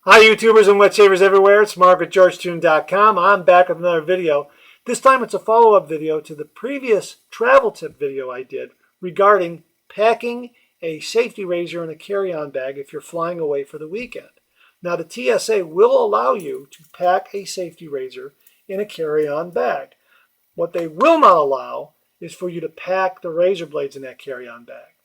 Hi YouTubers and wet shavers everywhere, it's Mark at GeorgeToon.com. I'm back with another video. This time it's a follow-up video to the previous travel tip video I did regarding packing a safety razor in a carry-on bag if you're flying away for the weekend. Now the TSA will allow you to pack a safety razor in a carry-on bag. What they will not allow is for you to pack the razor blades in that carry-on bag.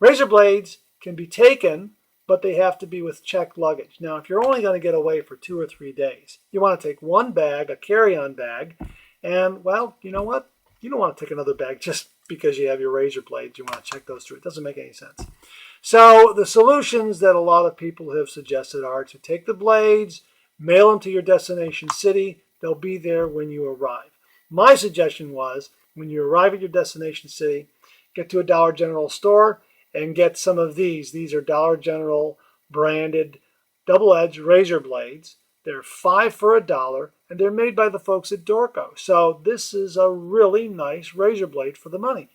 Razor blades can be taken, but they have to be with checked luggage. Now, if you're only going to get away for 2 or 3 days, you want to take one bag, a carry-on bag, and, well, you know what? You don't want to take another bag just because you have your razor blades. You want to check those through. It doesn't make any sense. So the solutions that a lot of people have suggested are to take the blades, mail them to your destination city. They'll be there when you arrive. My suggestion was, when you arrive at your destination city, get to a Dollar General store and get some of these. These are Dollar General branded double-edged razor blades. They're 5 for $1, and they're made by the folks at Dorco. So this is a really nice razor blade for the money.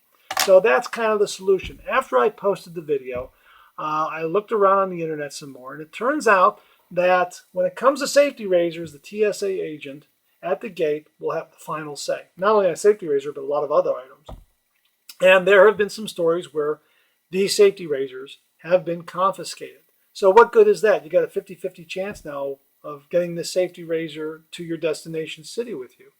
So that's kind of the solution. After I posted the video, I looked around on the internet some more, and it turns out that when it comes to safety razors, the TSA agent at the gate will have the final say. Not only on a safety razor, but a lot of other items. And there have been some stories where these safety razors have been confiscated. So what good is that? You got a 50-50 chance now of getting this safety razor to your destination city with you.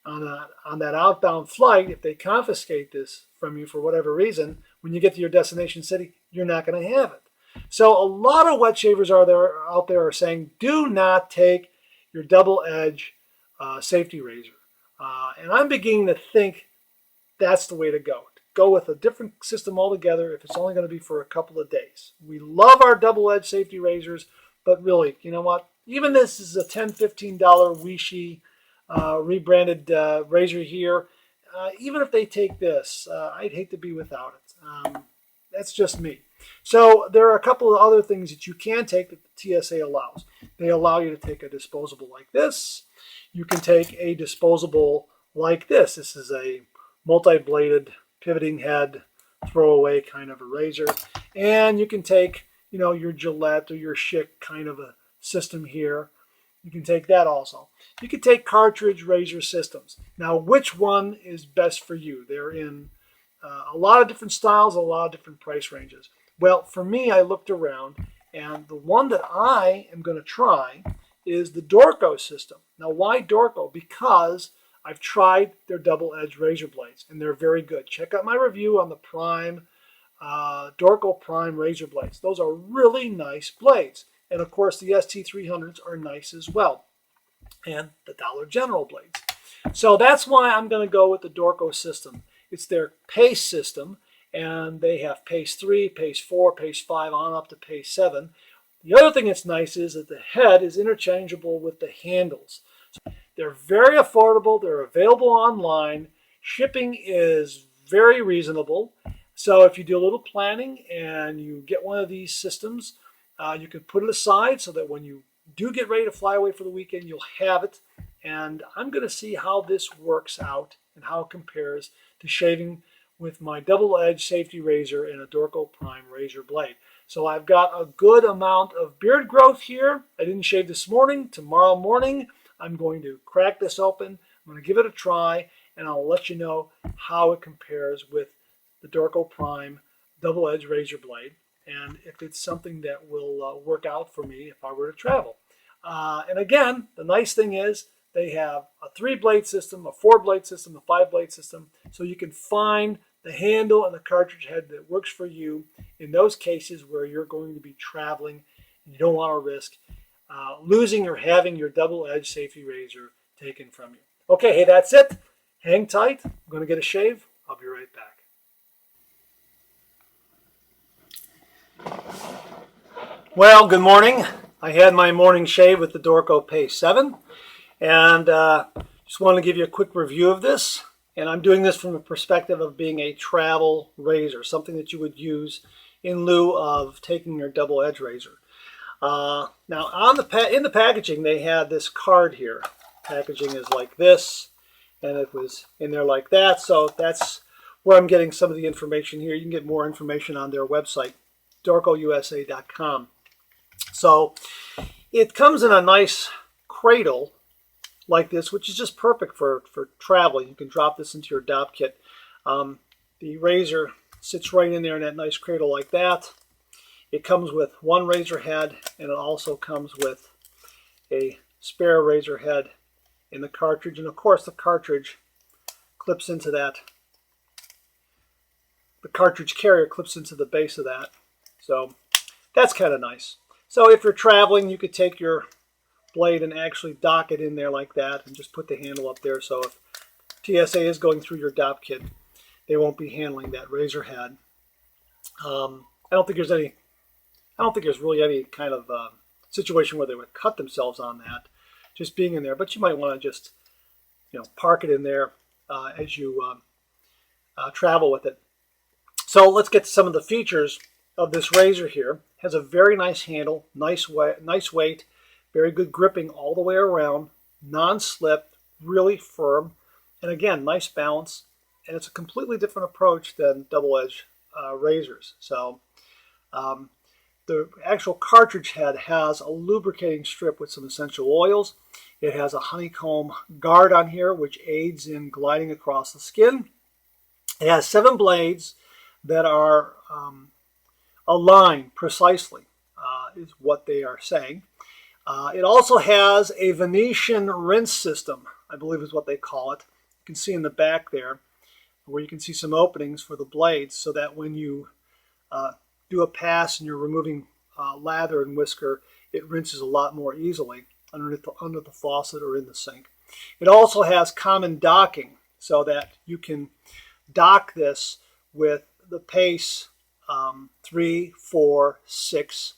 On that outbound flight, if they confiscate this from you for whatever reason, when you get to your destination city, you're not going to have it. So a lot of wet shavers out there are saying, do not take your double-edge safety razor. And I'm beginning to think that's the way to go. Go with a different system altogether if it's only going to be for a couple of days. We love our double-edged safety razors, but really, you know what? Even this is a $10, $15 Weishi rebranded razor here. Even if they take this, I'd hate to be without it. That's just me. So there are a couple of other things that you can take that the TSA allows. They allow you to take a disposable like this. You can take a disposable like this. This is a multi-bladed pivoting head, throwaway kind of a razor. And you can take, your Gillette or your Schick kind of a system here. You can take that also. You can take Cartridge razor systems. Now, which one is best for you? They're in a lot of different styles, a lot of different price ranges. Well, for me, I looked around, and the one that I am going to try is the Dorco system. Now, why Dorco? Because I've tried their double-edged razor blades, and they're very good. Check out my review on the Dorco Prime razor blades. Those are really nice blades. And, of course, the ST300s are nice as well, and the Dollar General blades. So that's why I'm going to go with the Dorco system. It's their PACE system, and they have PACE 3, PACE 4, PACE 5, on up to PACE 7. The other thing that's nice is that the head is interchangeable with the handles. They're very affordable. They're available online. Shipping is very reasonable. So if you do a little planning and you get one of these systems, you can put it aside so that when you do get ready to fly away for the weekend, you'll have it. And I'm going to see how this works out and how it compares to shaving with my double-edged safety razor and a Dorco Prime razor blade. So I've got a good amount of beard growth here. I didn't shave this morning. Tomorrow morning, I'm going to crack this open. I'm going to give it a try, and I'll let you know how it compares with the Dorco Prime double-edged razor blade, and if it's something that will work out for me if I were to travel. And again, the nice thing is they have a 3-blade system, a 4-blade system, a 5-blade system, so you can find the handle and the cartridge head that works for you in those cases where you're going to be traveling and you don't want to risk losing or having your double-edged safety razor taken from you. Okay, hey, that's it. Hang tight. I'm going to get a shave. I'll be right back. Well, good morning. I had my morning shave with the Dorco PACE 7, and just want to give you a quick review of this. And I'm doing this from the perspective of being a travel razor, something that you would use in lieu of taking your double-edged razor. Now, in the packaging, they had this card here. Packaging is like this, and it was in there like that. So that's where I'm getting some of the information here. You can get more information on their website, dorcousa.com. So It comes in a nice cradle like this, which is just perfect for traveling. You can drop this into your adopt kit. The razor sits right in there in that nice cradle like that. It comes with one razor head, and it also comes with a spare razor head in the cartridge. And of course, the cartridge clips into that. The cartridge carrier clips into the base of that. So that's kind of nice. So if you're traveling, you could take your blade and actually dock it in there like that and just put the handle up there. So if TSA is going through your adopt kit, they won't be handling that razor head. I don't think there's really any kind of situation where they would cut themselves on that, just being in there. But you might want to just, park it in there as you travel with it. So let's get to some of the features of this razor here. It has a very nice handle, nice weight, very good gripping all the way around, non-slip, really firm, and again, nice balance. And it's a completely different approach than double-edged razors. So the actual cartridge head has a lubricating strip with some essential oils. It has a honeycomb guard on here, which aids in gliding across the skin. It has 7 blades that are aligned precisely, is what they are saying. It also has a Venetian rinse system, I believe is what they call it. You can see in the back there, where you can see some openings for the blades, so that when you do a pass and you're removing lather and whisker, it rinses a lot more easily under the faucet or in the sink. It also has common docking, so that you can dock this with the Pace 3, 4, 6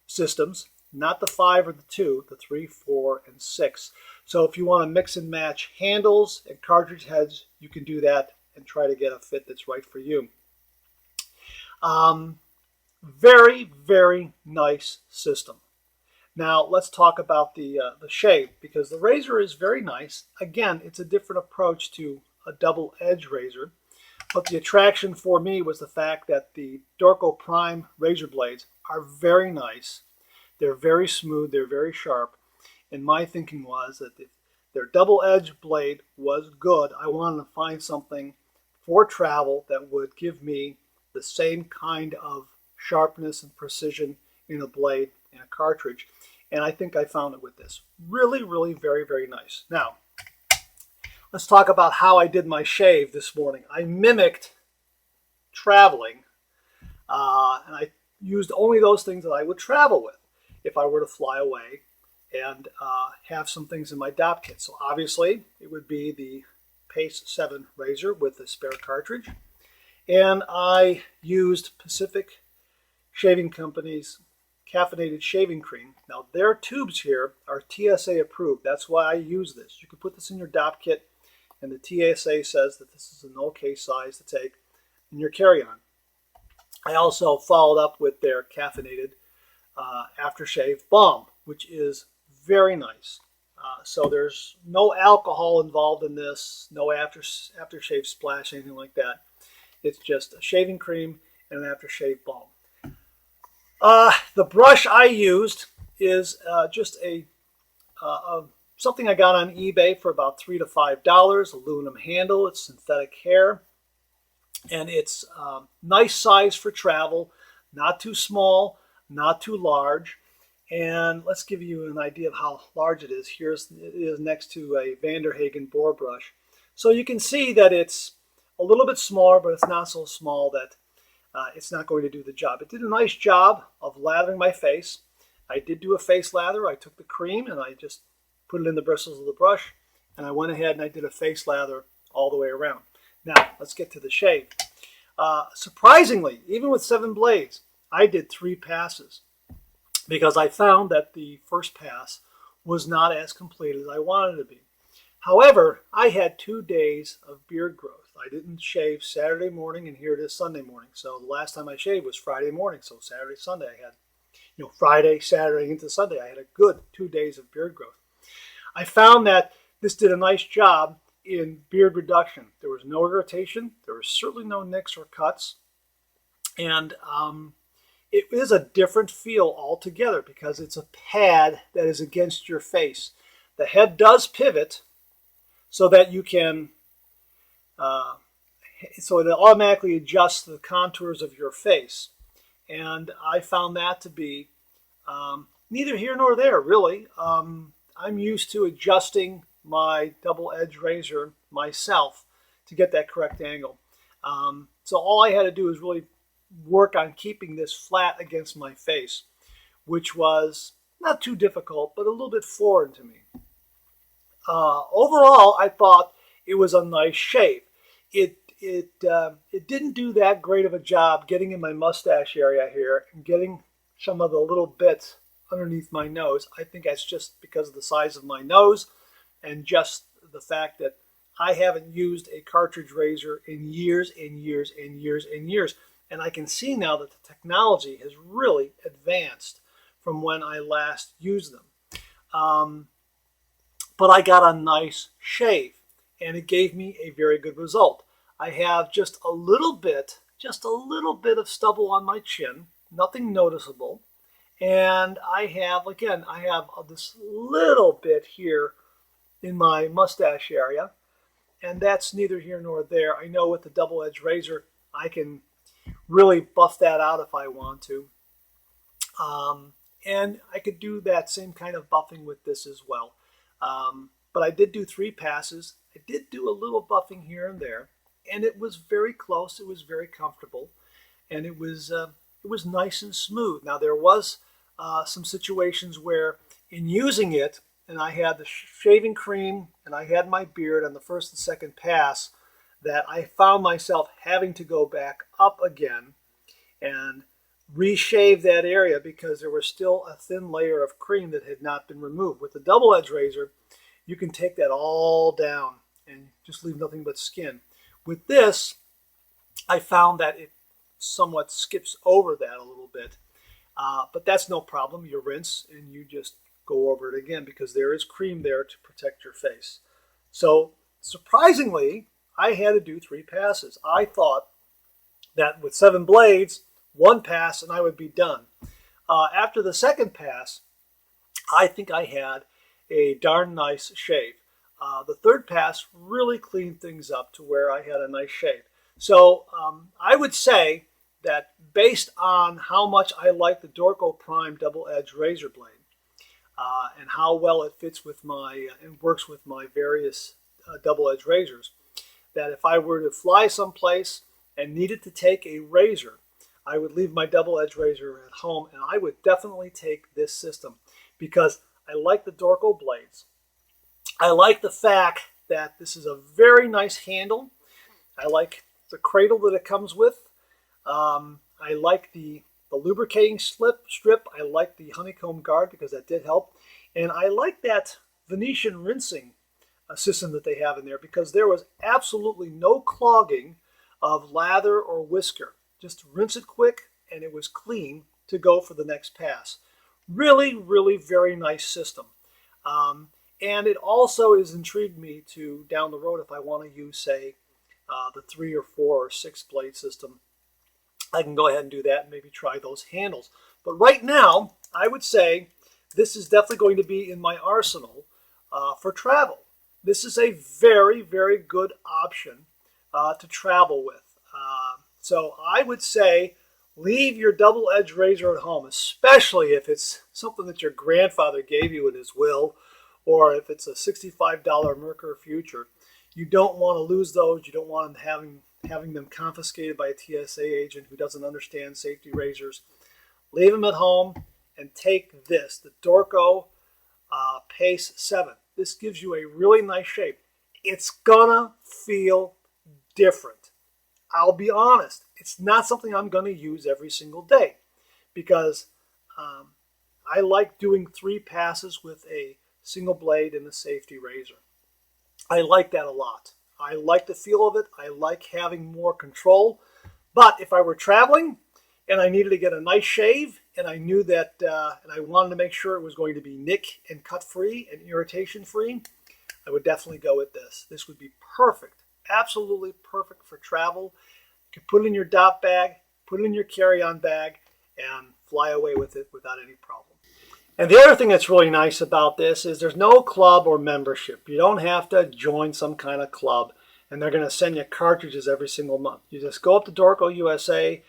systems, not the 5 or the 2, the 3, 4, and 6. So if you want to mix and match handles and cartridge heads, you can do that and try to get a fit that's right for you. Very, very nice system. Now let's talk about the shave, because the razor is very nice. Again, it's a different approach to a double-edged razor, but the attraction for me was the fact that the Dorco Prime razor blades are very nice. They're very smooth, they're very sharp, and my thinking was that if their double-edged blade was good, I wanted to find something for travel that would give me the same kind of sharpness and precision in a blade and a cartridge, and I think I found it with this. Really, really very, very nice. Now, let's talk about how I did my shave this morning. I mimicked traveling, and I used only those things that I would travel with if I were to fly away and have some things in my adopt kit. So obviously, it would be the Pace 7 razor with the spare cartridge. And I used Pacific Shaving Company's caffeinated shaving cream. Now, their tubes here are TSA approved. That's why I use this. You can put this in your adopt kit, and the TSA says that this is an okay size to take in your carry-on. I also followed up with their caffeinated aftershave balm, which is very nice. So there's no alcohol involved in this, no aftershave splash, anything like that. It's just a shaving cream and an aftershave balm. The brush I used is just something I got on eBay for about $3 to $5, aluminum handle. It's synthetic hair, and it's nice size for travel, not too small, not too large. And let's give you an idea of how large it is. It is next to a Vanderhagen boar brush. So you can see that it's a little bit smaller, but it's not so small that it's not going to do the job. It did a nice job of lathering my face. I did do a face lather. I took the cream and I just put it in the bristles of the brush, and I went ahead and I did a face lather all the way around. Now, let's get to the shave. Surprisingly, even with 7 blades, I did 3 passes, because I found that the first pass was not as complete as I wanted it to be. However, I had 2 days of beard growth. I didn't shave Saturday morning, and here it is Sunday morning. So the last time I shaved was Friday morning. So Saturday, Sunday, I had, Friday, Saturday into Sunday, I had a good 2 days of beard growth. I found that this did a nice job in beard reduction. There was no irritation. There was certainly no nicks or cuts. And it is a different feel altogether because it's a pad that is against your face. The head does pivot so that you can, so it automatically adjusts the contours of your face. And I found that to be neither here nor there, really. I'm used to adjusting my double-edged razor myself to get that correct angle. So all I had to do was really work on keeping this flat against my face, which was not too difficult, but a little bit foreign to me. Overall, I thought it was a nice shave. It didn't do that great of a job getting in my mustache area here and getting some of the little bits underneath my nose. I think that's just because of the size of my nose and just the fact that I haven't used a cartridge razor in years and years and years and years. And I can see now that the technology has really advanced from when I last used them. But I got a nice shave, and it gave me a very good result. I have just a little bit of stubble on my chin, nothing noticeable. And I have this little bit here in my mustache area, and that's neither here nor there. I know with the double-edged razor, I can really buff that out if I want to. And I could do that same kind of buffing with this as well. But I did do 3 passes. I did do a little buffing here and there, and it was very close. It was very comfortable, and it was nice and smooth. Now there was some situations where in using it, and I had the shaving cream and I had my beard on the first and second pass, that I found myself having to go back up again and reshave that area because there was still a thin layer of cream that had not been removed. With the double-edged razor, you can take that all down and just leave nothing but skin. With this, I found that it somewhat skips over that a little bit. But that's no problem. You rinse and you just go over it again because there is cream there to protect your face. So surprisingly, I had to do 3 passes. I thought that with 7 blades, 1 pass and I would be done. After the second pass, I think I had a darn nice shave. The third pass really cleaned things up to where I had a nice shave. So I would say that based on how much I like the Dorco Prime double-edged razor blade and how well it fits with my and works with my various double-edged razors, that if I were to fly someplace and needed to take a razor, I would leave my double-edged razor at home, and I would definitely take this system because I like the Dorco blades. I like the fact that this is a very nice handle. I like the cradle that it comes with. I like the lubricating strip. I like the honeycomb guard because that did help. And I like that Venetian rinsing system that they have in there because there was absolutely no clogging of lather or whisker. Just rinse it quick and it was clean to go for the next pass. Really, really very nice system. And it also has intrigued me to down the road if I want to use, say, the 3 or 4 or 6 blade system. I can go ahead and do that and maybe try those handles. But right now, I would say this is definitely going to be in my arsenal for travel. This is a very, very good option to travel with. So I would say leave your double-edged razor at home, especially if it's something that your grandfather gave you in his will, or if it's a $65 Mercury Future. You don't want to lose those. You don't want them having them confiscated by a TSA agent who doesn't understand safety razors. Leave them at home and take this, the Dorco Pace 7. This gives you a really nice shape. It's gonna feel different. I'll be honest, it's not something I'm going to use every single day because I like doing 3 passes with a single blade and a safety razor. I like that a lot. I like the feel of it. I like having more control. But if I were traveling and I needed to get a nice shave and I knew that and I wanted to make sure it was going to be nick and cut free and irritation free, I would definitely go with this. This would be perfect. Absolutely perfect for travel. You can put it in your dop bag, put it in your carry-on bag, and fly away with it without any problem. And the other thing that's really nice about this is there's no club or membership. You don't have to join some kind of club, and they're going to send you cartridges every single month. You just go up to Dorco USA,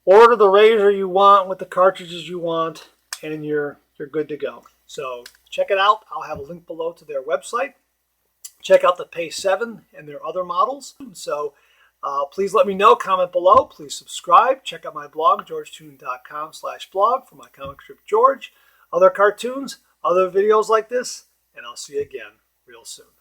order the razor you want with the cartridges you want, and you're good to go. So check it out. I'll have a link below to their website. Check out the Pace 7 and their other models. So please let me know, comment below. Please subscribe. Check out my blog, georgetoon.com/blog for my comic strip George, other cartoons, other videos like this, and I'll see you again real soon.